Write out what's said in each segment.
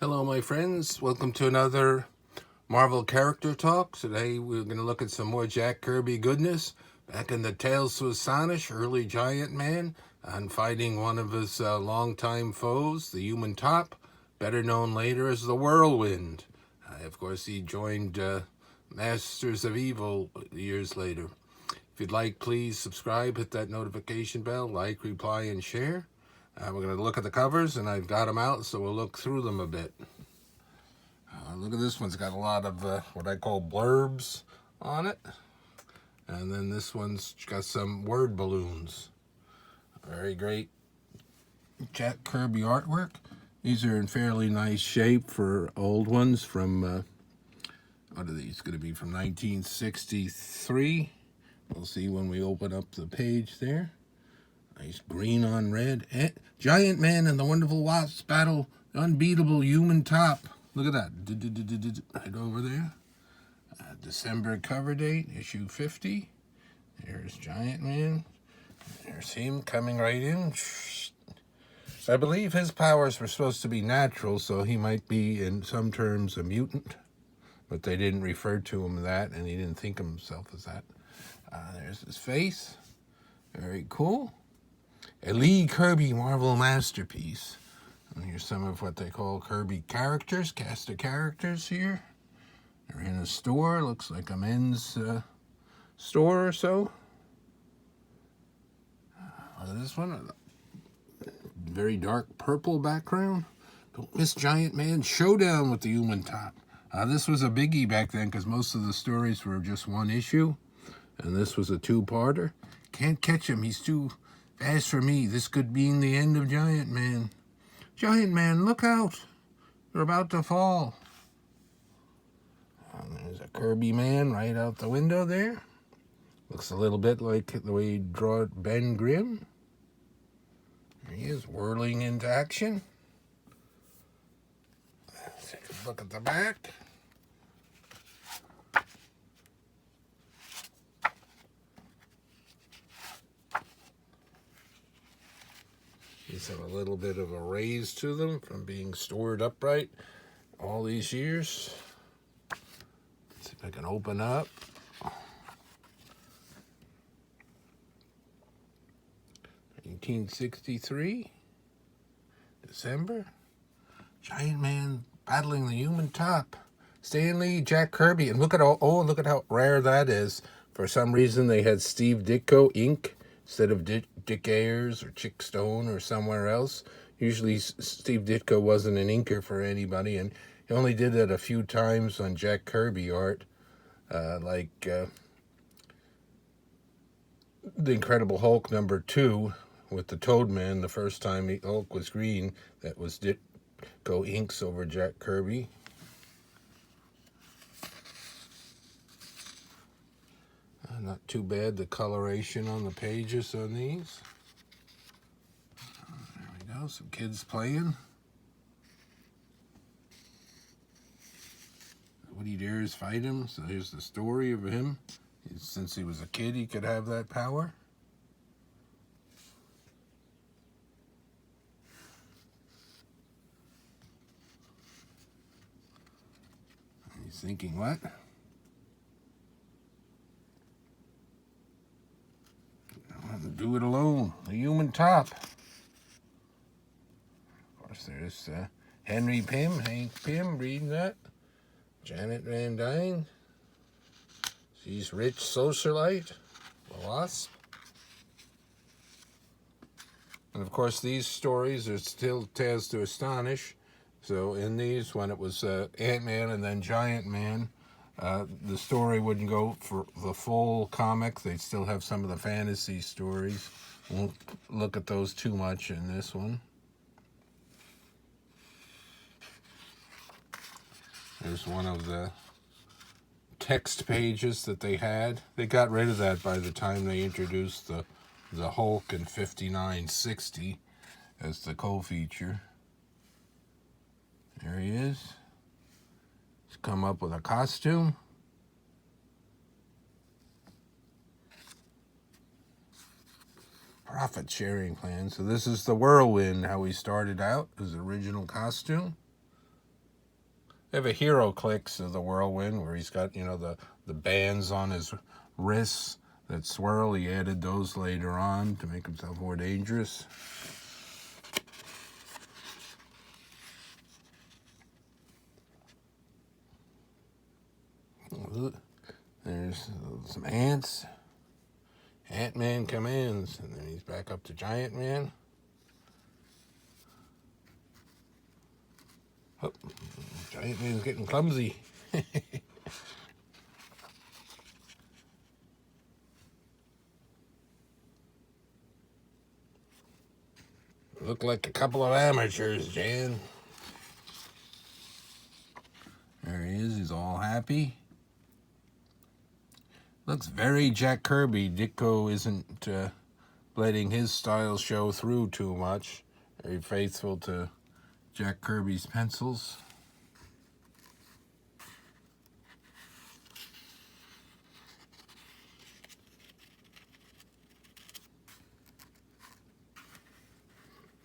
Hello, my friends. Welcome to another Marvel Character Talk. Today we're going to look at some more Jack Kirby goodness. Back in the Tales To Astonish, early Giant Man, and fighting one of his longtime foes, the Human Top, better known later as the Whirlwind. Of course, he joined Masters of Evil years later. If you'd like, please subscribe, hit that notification bell, like, reply, and share. We're going to look at the covers, and I've got them out, so we'll look through them a bit. Look at this one. It's got a lot of what I call blurbs on it. And then this one's got some word balloons. Very great Jack Kirby artwork. These are in fairly nice shape for old ones from, what are these going to be, from 1963. We'll see when we open up the page there. Nice green on red. Giant Man and the Wonderful Wasps battle the unbeatable Human Top. Look at that. Right over there. December cover date, issue 50. There's Giant Man. There's him coming right in. I believe his powers were supposed to be natural, so he might be, in some terms, a mutant. But they didn't refer to him that, and he didn't think of himself as that. There's his face. Very cool. A Lee Kirby Marvel masterpiece. And here's some of what they call Kirby characters, cast of characters here. They're in a store, looks like a men's store or so. This one, very dark purple background. Don't miss Giant Man showdown with the Human Top. This was a biggie back then because most of the stories were just one issue. And this was a two-parter. Can't catch him, he's too fast for me. This could mean the end of Giant Man. Giant Man, look out. You're about to fall. And there's a Kirby man right out the window there. Looks a little bit like the way he drew Ben Grimm. There he is, whirling into action. Let's take a look at the back. These have a little bit of a raise to them from being stored upright all these years. Let's see if I can open up. $1963, December. Giant Man battling the Human Top. Stan Lee, Jack Kirby, and look at look at how rare that is. For some reason, they had Steve Ditko ink instead of Dick Ayers or Chick Stone or somewhere else. Usually Steve Ditko wasn't an inker for anybody, and he only did it a few times on Jack Kirby art, like The Incredible Hulk #2 with the Toadman. The first time Hulk was green, that was Ditko inks over Jack Kirby. Not too bad, the coloration on the pages on these. There we go, some kids playing. Nobody dares fight him, so here's the story of him. Since he was a kid, he could have that power. He's thinking, what? Do it alone. The Human Top. Of course, there's Hank Pym, reading that. Janet Van Dyne. She's rich socialite. The Wasp. And of course, these stories are still Tales to Astonish. So in these, when it was Ant-Man and then Giant Man, the story wouldn't go for the full comic. They'd still have some of the fantasy stories. Won't look at those too much in this one. There's one of the text pages that they had. They got rid of that by the time they introduced the Hulk in 5960 as the co-feature. There he is. He's come up with a costume. Profit sharing plan. So this is the Whirlwind, how he started out, his original costume. They have a Hero Clicks of the Whirlwind where he's got, you know, the bands on his wrists that swirl. He added those later on to make himself more dangerous. There's some ants. Ant-Man commands, and then he's back up to Giant Man. Oh, Giant Man's getting clumsy. Look like a couple of amateurs, Jan. There he is, he's all happy. Looks very Jack Kirby. Ditko isn't letting his style show through too much. Very faithful to Jack Kirby's pencils.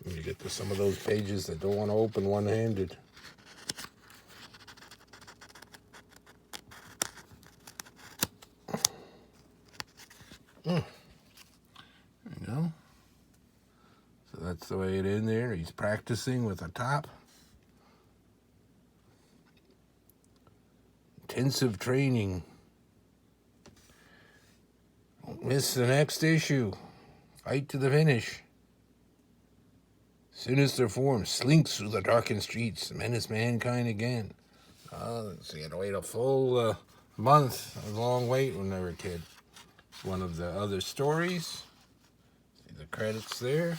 You get to some of those pages that don't want to open one-handed. There you go. So that's the way it in there. He's practicing with a top. Intensive training. Don't miss the next issue. Fight to the finish. Sinister form slinks through the darkened streets, menace mankind again. So you had to wait a full month. A long wait when they were a kid. One of the other stories. See the credits there.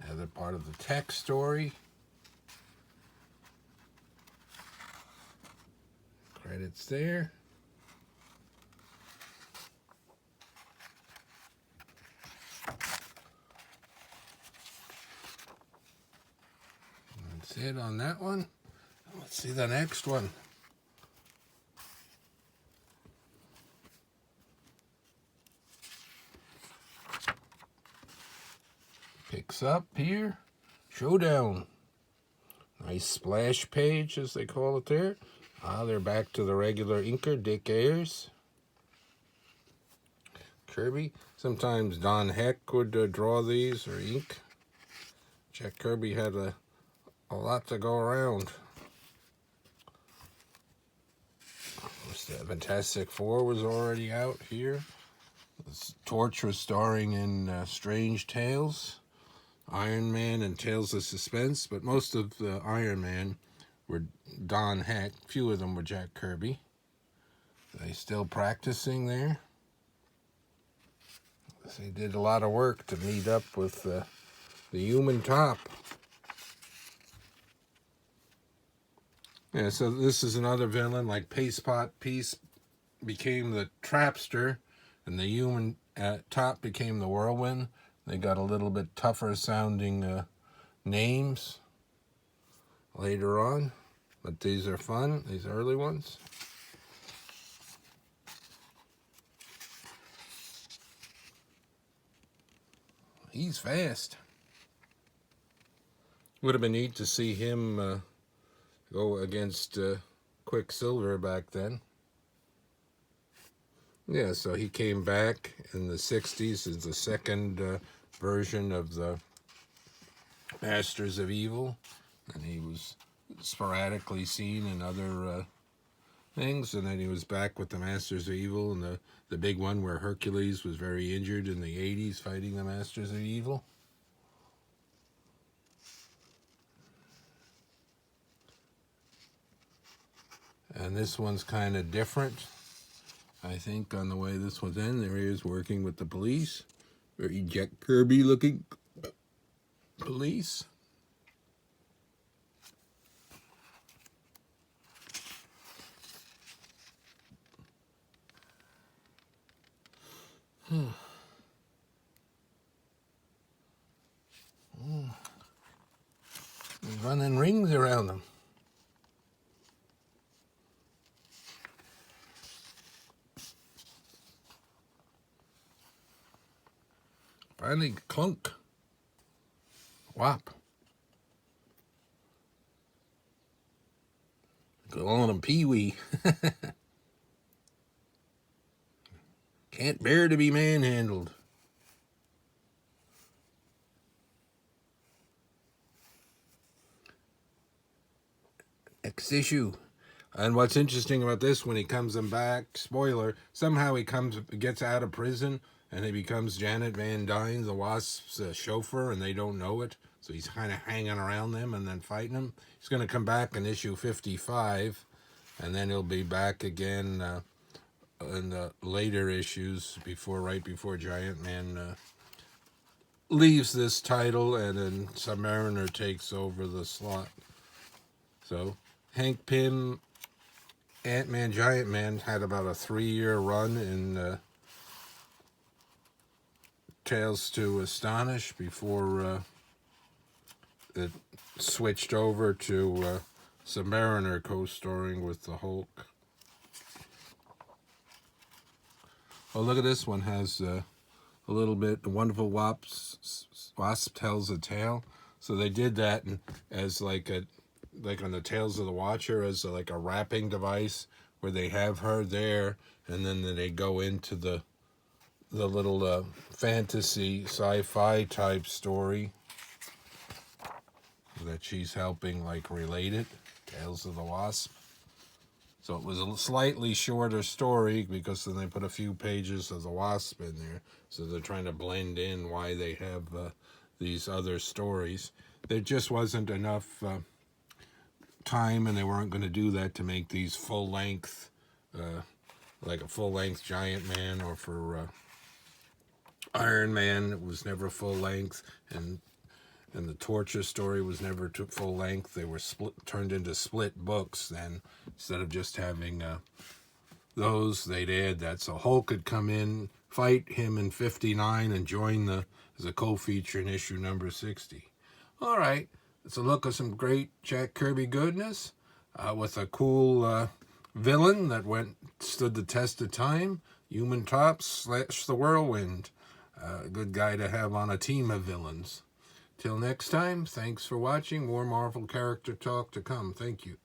Another part of the text story. Credits there. That's it on that one. Let's see the next one. Picks up here. Showdown. Nice splash page, as they call it there. They're back to the regular inker, Dick Ayers. Kirby. Sometimes Don Heck would draw these or ink. Jack Kirby had a lot to go around. The Fantastic Four was already out here. Torch was starring in Strange Tales, Iron Man, and Tales of Suspense, but most of the Iron Man were Don Heck. Few of them were Jack Kirby. They still practicing there. They did a lot of work to meet up with the human top. Yeah, so this is another villain, like Paste-Pot Peace became the Trapster, and the human top became the Whirlwind. They got a little bit tougher sounding names later on, but these are fun, these early ones. He's fast. Would have been neat to see him go against Quicksilver back then. Yeah, so he came back in the 60s as the second version of the Masters of Evil, and he was sporadically seen in other things, and then he was back with the Masters of Evil, and the big one where Hercules was very injured in the 80s fighting the Masters of Evil. And this one's kind of different, I think, on the way this one's in. There he is working with the police. Very Jack Kirby looking police. He's running rings around them. Finally, clunk. Whop. Calling him Pee-wee. Can't bear to be manhandled. Next issue. And what's interesting about this, when he comes back, spoiler, somehow he gets out of prison, and he becomes Janet Van Dyne, the Wasp's chauffeur, and they don't know it. So he's kind of hanging around them and then fighting them. He's going to come back in issue 55, and then he'll be back again in the later issues, right before Giant Man leaves this title, and then Submariner takes over the slot. So Hank Pym, Ant-Man, Giant Man had about a 3-year run in Tales to Astonish before it switched over to Submariner co-starring with the Hulk. Oh, look at this one. Has a little bit, the Wonderful Wasp Tells a Tale. So they did that as like on the Tales of the Watcher, as like a wrapping device where they have her there, and then they go into the little fantasy sci-fi type story that she's helping like relate it, Tales of the Wasp. So it was a slightly shorter story because then they put a few pages of the Wasp in there. So they're trying to blend in why they have these other stories. There just wasn't enough time, and they weren't going to do that to make these full-length, like a full-length Giant Man, or for Iron Man, it was never full-length, and the Torture story was never full-length. They were turned into split books then. Instead of just having those, they'd add that. So Hulk could come in, fight him in 59, and join as a co-feature in issue number 60. All right. It's a look at some great Jack Kirby goodness with a cool villain that stood the test of time. Human Tops / the Whirlwind. A good guy to have on a team of villains. Till next time, thanks for watching. More Marvel character talk to come. Thank you.